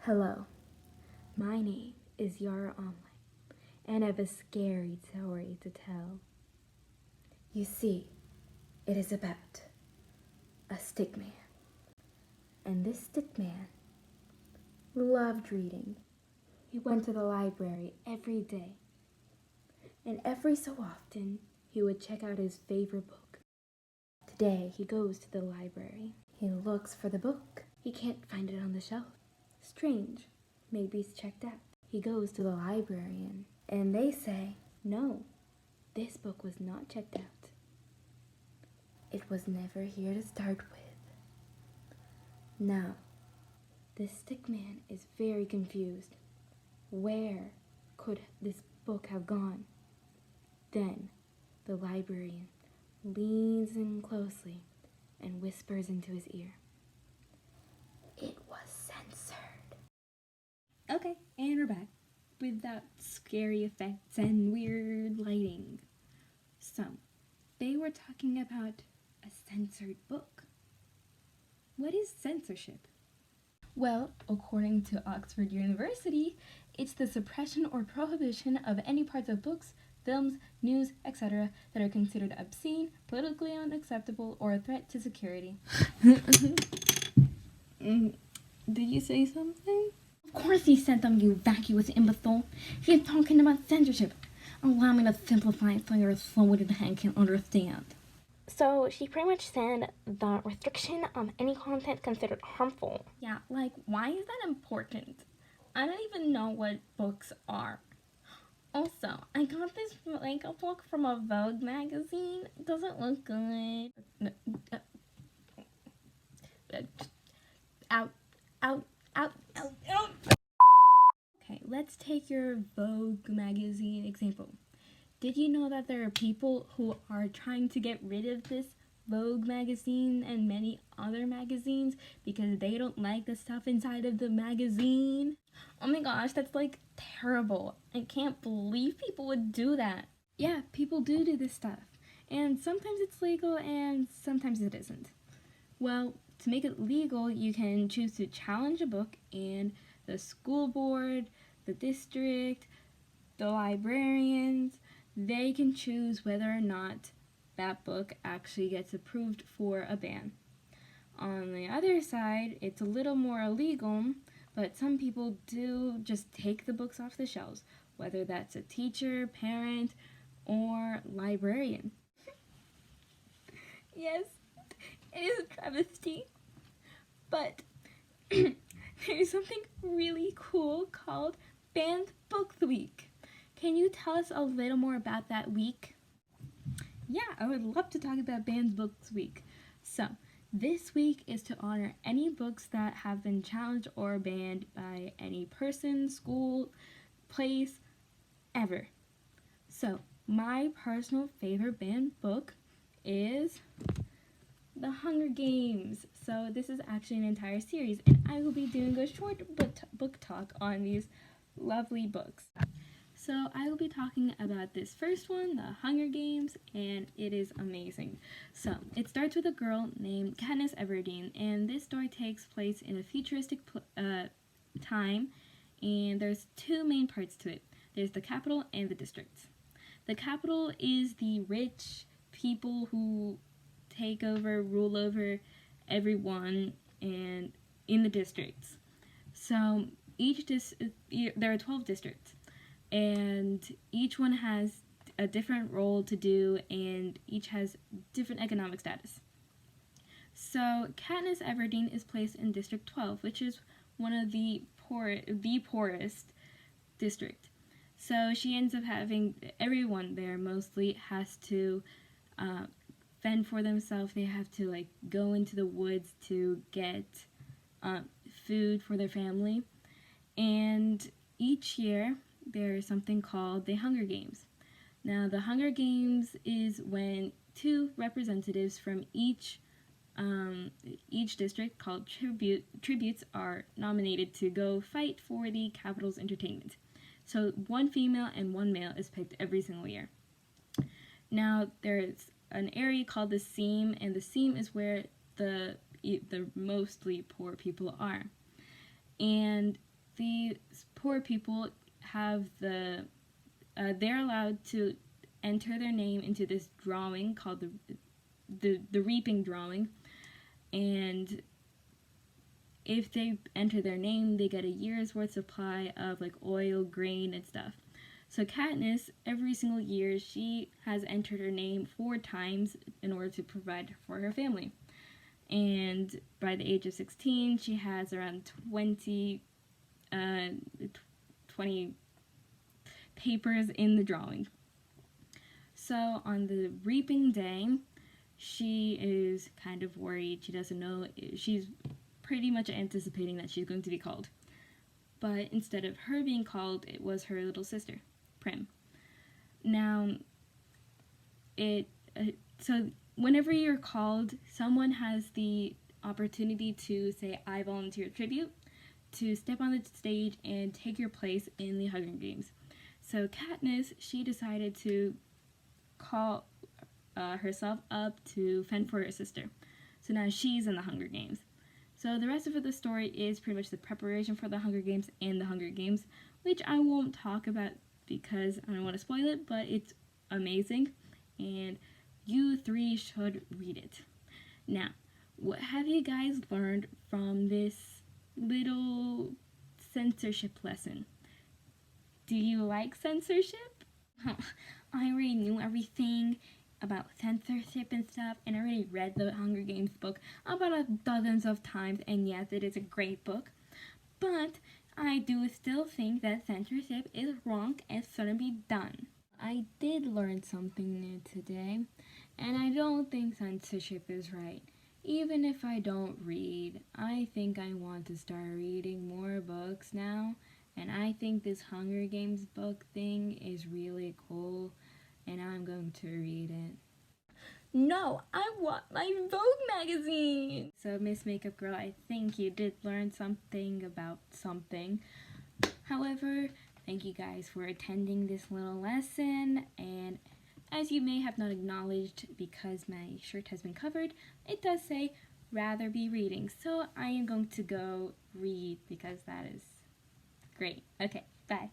Hello, my name is Yara Online, and I have a scary story to tell. You see, it is about a stickman. And this stickman loved reading. He went to the library every day. And every so often, he would check out his favorite book. Today, he goes to the library. He looks for the book. He can't find it on the shelf. Strange. Maybe it's checked out. He goes to the librarian, and they say, no, this book was not checked out. It was never here to start with. Now, this stickman is very confused. Where could this book have gone? Then, the librarian leans in closely and whispers into his ear. It was censored. Okay, and we're back without scary effects and weird lighting. So, they were talking about a censored book. What is censorship? Well, according to Oxford University, it's the suppression or prohibition of any parts of books, films, news, etc. that are considered obscene, politically unacceptable, or a threat to security. Did you say something? Of course he said them, you vacuous imbecile. He's talking about censorship. Allow me to simplify it so your slow-witted head can understand. So she pretty much said the restriction of any content considered harmful. Yeah, like, why is that important? I don't even know what books are. Also, I got this a book from a Vogue magazine. It doesn't look good. Out. Okay, let's take your Vogue magazine example. Did you know that there are people who are trying to get rid of this Vogue magazine and many other magazines because they don't like the stuff inside of the magazine? Oh my gosh, that's terrible. I can't believe people would do that. Yeah, people do this stuff. And sometimes it's legal and sometimes it isn't. Well, to make it legal, you can choose to challenge a book, and the school board, the district, the librarians, they can choose whether or not that book actually gets approved for a ban. On the other side, it's a little more illegal, but some people do just take the books off the shelves, whether that's a teacher, parent, or librarian. Yes, it is a travesty, but there's something really cool called Banned Books Week. Can you tell us a little more about that week? Yeah, I would love to talk about Banned Books Week. So, this week is to honor any books that have been challenged or banned by any person, school, place, ever. So, my personal favorite banned book is The Hunger Games. So, this is actually an entire series, and I will be doing a short book talk on these lovely books. So I will be talking about this first one, The Hunger Games, and it is amazing. So it starts with a girl named Katniss Everdeen, and this story takes place in a futuristic time, and there's two main parts to it. There's the capital and the districts. The capital is the rich people who take over, rule over everyone, and in the districts. So there are 12 districts. And each one has a different role to do, and each has different economic status. So Katniss Everdeen is placed in District 12, which is one of the poorest district. So she ends up having everyone there mostly has to fend for themselves. They have to go into the woods to get food for their family, and each year there's something called the Hunger Games. Now, the Hunger Games is when two representatives from each district, called tributes, are nominated to go fight for the capital's entertainment. So one female and one male is picked every single year. Now, there's an area called the Seam, and the Seam is where the mostly poor people are. And these poor people have they're allowed to enter their name into this drawing called the reaping drawing, and if they enter their name, they get a year's worth supply of like oil, grain, and stuff. So Katniss, every single year, she has entered her name 4 times in order to provide for her family. And by the age of 16, she has around 20 papers in the drawing. So on the reaping day, she is kind of worried. She doesn't know. She's pretty much anticipating that she's going to be called. But instead of her being called, it was her little sister, Prim. Now, so whenever you're called, someone has the opportunity to say, I volunteer tribute, to step on the stage and take your place in the Hunger Games. So Katniss, she decided to call herself up to fend for her sister. So now she's in the Hunger Games. So the rest of the story is pretty much the preparation for the Hunger Games and the Hunger Games, which I won't talk about because I don't want to spoil it, but it's amazing, and you 3 should read it. Now, what have you guys learned from this little censorship lesson? Do you like censorship? I already knew everything about censorship and stuff, and I already read the Hunger Games book about dozens of times, and yes, it is a great book, but I do still think that censorship is wrong and shouldn't be done. I did learn something new today, and I don't think censorship is right. Even if I don't read, I think I want to start reading more books now, and I think this Hunger Games book thing is really cool, and I'm going to read it. No, I want my Vogue magazine! So, Miss Makeup Girl, I think you did learn something about something. However, thank you guys for attending this little lesson, and as you may have not acknowledged, because my shirt has been covered, it does say, rather be reading. So I am going to go read because that is great. Okay, bye.